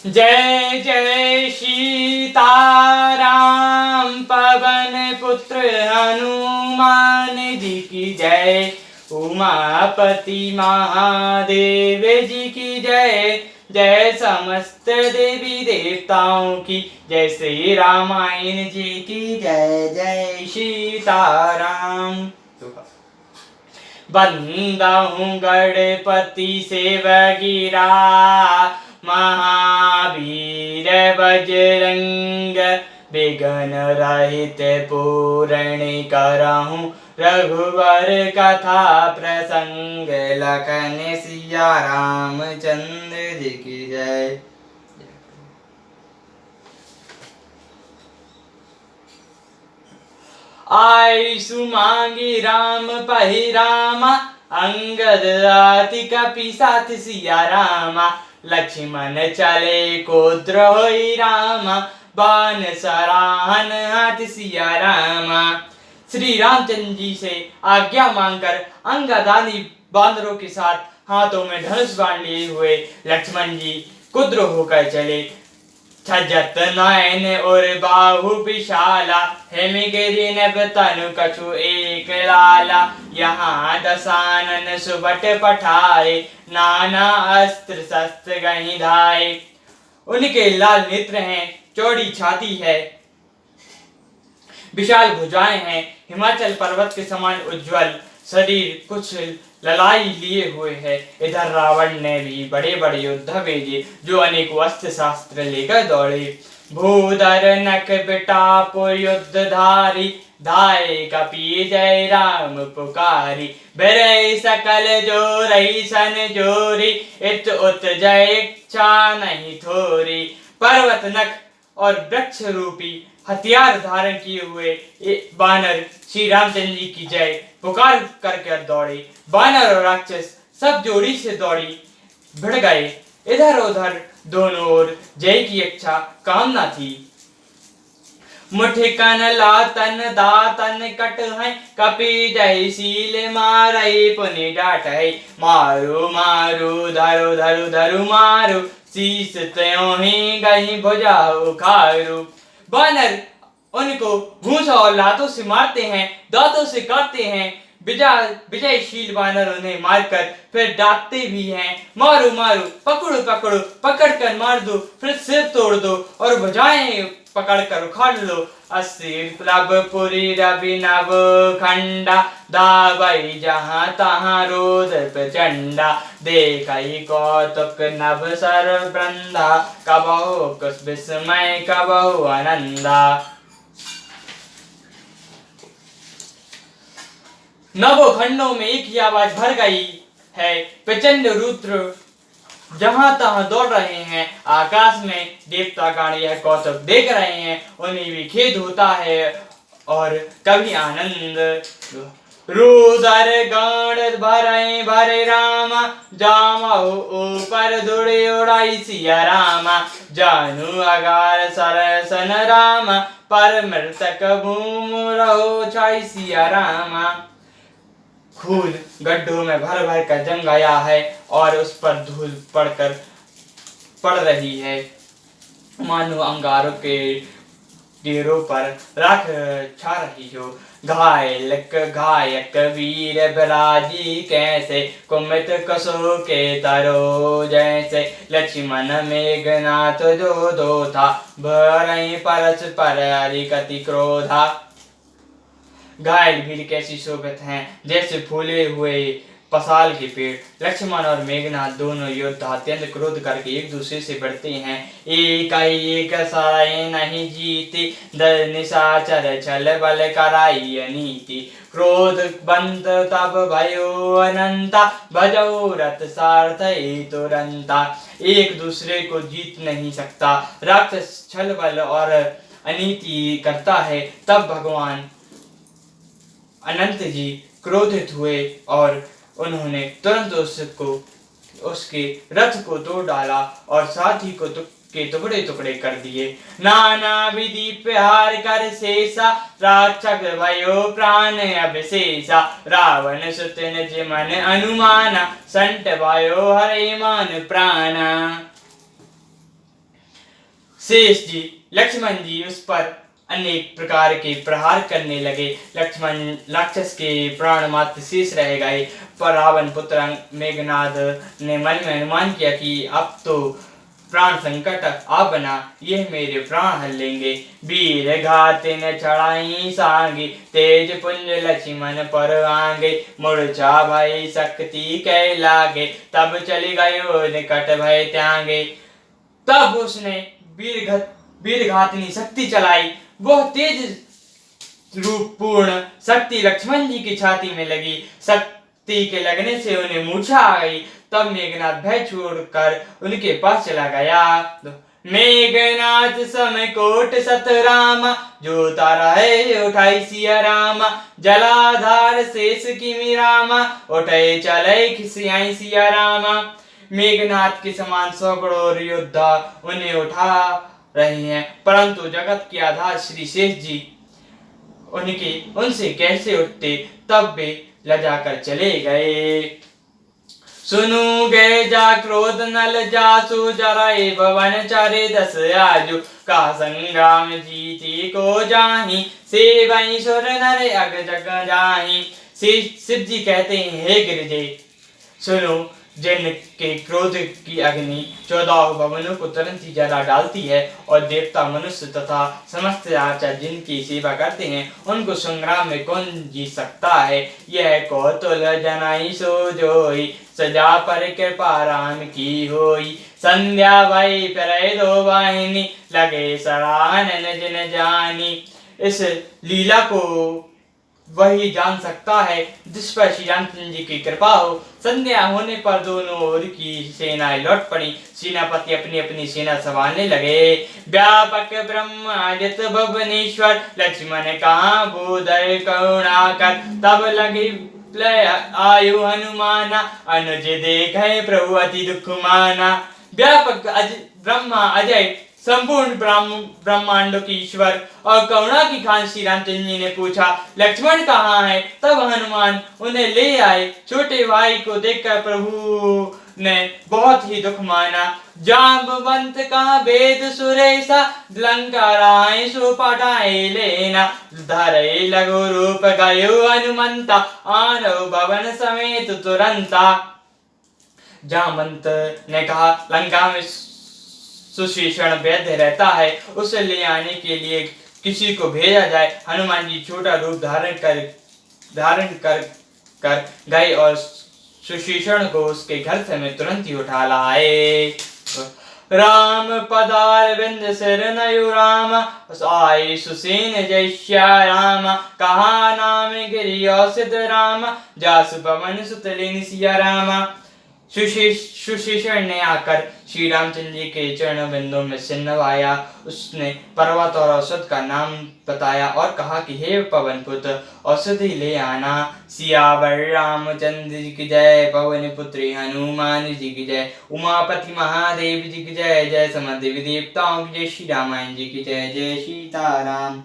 जय जय सीताराम पवन पुत्र हनुमान जी की जय। उमापति महादेव जी की जय। जय समस्त देवी देवताओं की जय। श्री रामायण जी की जय। जय सीताराम। बंदाऊं गणपति सेव गिरा महावीर बजरंग। विघ्न रहित पूर्ण करहूं रघुवर कथा प्रसंग। लखन सिया रामचंद्र जी की जय। आई सुमांगी राम पही रामा। अंगद अति कपि साथ सिया रामा। लक्ष्मण चले कोद्र होई रामा। बान सराहन हाथ सिया रामा। श्री रामचंद्र जी से आज्ञा मांगकर अंगद आदि बानरों के साथ हाथों में धनुष बाण लिए हुए लक्ष्मण जी कुद्र होकर चले। छजत नयन और बाहु विशाला। हेमगिरि नभ तनु कछु एक लाला। यहाँ दसानन सुबट पठाए। नाना अस्त्र शस्त्र गहि धाए। उनके लाल नेत्र हैं, चौड़ी छाती है, विशाल भुजाएं हैं, हिमाचल पर्वत के समान उज्ज्वल शरीर, कुछ ललाई लिए हुए है। इधर रावण ने भी बड़े बड़े योद्धा भेजे जो अनेक अस्त्र शास्त्र लेकर दौड़े। भूधर नख बिटापो युद्धधारी। धाये कपि जय राम पुकारी। बिरहि सकल जोरहि सन जोरी। इत उत जय इच्छा नहीं थोरी। पर्वत नख और वृक्ष रूपी हथियार धारण किए हुए बानर श्री रामचंद्र जी की जय पुकार कर दौड़े। बानर और राक्षस सब जोड़ी से दौड़ी भिड़ गए। इधर उधर दोनों ओर जय की इच्छा कामना थी। मुठिकन लातन दातन कट है। कपि जय शील मारई पुनि डाट है। मारो मारो धरो धरो धरो मारो। शीस त्यों ही गही भुजा उखारू। बानर उनको घूंस और लातों से मारते हैं, दांतों से काटते हैं। विजयशील बानर उन्हें मारकर फिर डांटते भी हैं। मारो मारो, पकड़ो पकड़ो, पकड़ कर मार दो, फिर सिर तोड़ दो और भुजाएं पकड़ कर उखाड़ लो। असिर प्लब पुरी रवि नव खंडा। दावई जहां तहां रोद प्रचंडा। देखई कौतुक नभ सर वृंदा। कबहु कुछ विस्मय कबहु आनंदा। नवों खंडों में एक ही आवाज भर गई है। प्रचंड रुद्र जहां तहां दौड़ रहे हैं। आकाश में देवतागण यह कौतुक देख रहे हैं। उन्हें भी खेद होता है और कभी आनंद। रुदर गण भरे भरे रामा। जामहु ऊपर धुड़ि उड़ाई सिया रामा। जानू अगार सरसन रामा। पर मृतक भूम रहो छाई सिया रामा। खून गड्ढों में भर भर कर जम गया है और उस पर धूल पड़ रही है, मानो अंगारों के ढेरों पर राख छा रही हो। घायक वीर बिराजी कैसे। कुमित कसो के तरो जैसे। लक्ष्मण मेघनाथ जो दो था। भरई परस पर हरि कति क्रोधा। घायल वीर कैसी शोभित हैं जैसे फूले हुए पसाल के पेड़। लक्ष्मण और मेघनाथ दोनों योद्धा अत्यंत क्रोध करके एक दूसरे से बढ़ते हैं। एक साय नहीं जीती। दल निशाचर छल बल कराई अनीति। क्रोध बंद तब भयो अनंता। भजो रथ सारथई तुरंता। एक दूसरे को जीत नहीं सकता। राक्षस छल बल और अनीति करता है। तब भगवान अनंत जी क्रोधित हुए और उन्होंने तुरंत उसके रथ को तोड़ डाला और साथी को के टुकड़े टुकड़े कर दिए। नाना विधि प्रहार कर शेषा। राक्षस भयो प्राण अभिशेषा। रावण सुत निज मन अनुमाना। संत भयो हरे मान प्राणा। शेष जी लक्ष्मण जी उस पर अनेक प्रकार के प्रहार करने लगे। लक्ष्मण राक्षस के प्राण मात्र शेष रह गए। पर रावण पुत्र मेघनाद ने मन में अनुमान किया कि अब तो प्राण संकट आ बना, यह मेरे प्राण हर लेंगे। वीर घाते न चढ़ाई सांगे, तेज पुंज लक्ष्मण पर आंगे। मूर्छा भई शक्ति कै लागे, तब चली गयो निकट भय त्यागे। तब उसने वीर घातनी शक्ति चलाई। वह तेज रूप पूर्ण शक्ति लक्ष्मण जी की छाती में लगी। शक्ति के लगने से उन्हें मूर्छा आ गई। तब मेघनाथ भय छोड़कर उनके पास चला गया। मेघनाथ समय कोट सत रामा, जो तारा है उठाई सिया रामा। जलाधार शेष की रामा, उठे चले खिसियाई सिया रामा। मेघनाथ के समान सैकड़ों योद्धा उन्हें उठा रहे हैं, परंतु जगत के आधार श्री शेष जी उनसे कैसे उठते। तब वे लजाकर चले गए। सुनु गए जा क्रोध नल जासु, जराए भवन चारे दस आजु। का संग्राम जीती को जाही, सेवई सुर नर अग जग जाही। शिव जी कहते हैं, हे गिरिजे सुनो, जिनके क्रोध की अग्नि 14 भवनों को तुरंत ही जला डालती है और देवता मनुष्य तथा समस्त आचार्य जिनकी सेवा करते हैं, उनको संग्राम में कौन जीत सकता है। यह कौतुल जनाई सो जोई, सजा पर कृपा राम की होई। संध्या भई फिरै दो वाहिनी, लगे सराहन जिन जानी। इस लीला को वही जान सकता है जिस पर श्री रामचंद्र जी की कृपा हो। संध्या होने पर दोनों ओर की सेनाएं लौट पड़ी। सेनापति अपनी अपनी सेना संभालने लगे। व्यापक ब्रह्मादित भुवनेश्वर, लक्ष्मण कहाँ बोधर करुणाकर। तब लगे आयु हनुमाना, अनुज देखे प्रभु अति दुख माना। व्यापक ब्रह्मा अजय संपूर्ण ब्रह्मांडों की ईश्वर और करुणा की खान श्री रामचंद्र जी ने पूछा, लक्ष्मण कहाँ है। तब हनुमान उन्हें ले आए। छोटे भाई को देखकर प्रभु ने बहुत ही दुख माना। जाम्बवंत का वेद सुरेशा, लंका राय सो पटाए लेना। धरे लघु रूप गयो हनुमंता, आनव भवन समेत तुरंता। जामवंत ने कहा, लंका में सुशेषण वैद्य रहता है, उसे ले आने के लिए किसी को भेजा जाए। हनुमान जी छोटा रूप धारण कर गए और सुशेषण को उसके घर से में तुरंत ही उठा लाए। राम पदार बिंद सिर नयु राम, आय सुसेन जय श्या राम। कहा नाम गिरि औषध राम, जासु पवन सुत लेन सिया राम। सुशेषण ने आकर श्री रामचंद्र जी के चरण बिंदों में सिर नवाया। उसने पर्वत और औषध का नाम बताया और कहा कि हे पवन पुत्र, औषधि ले आना। सियावर रामचंद्र जी की जय, पवन पुत्री हनुमान जी की जय, उमापति महादेव जी की जय, जय समस्त देवी देवताओं की जय, श्री रामायण जी की जय, जय सीताराम।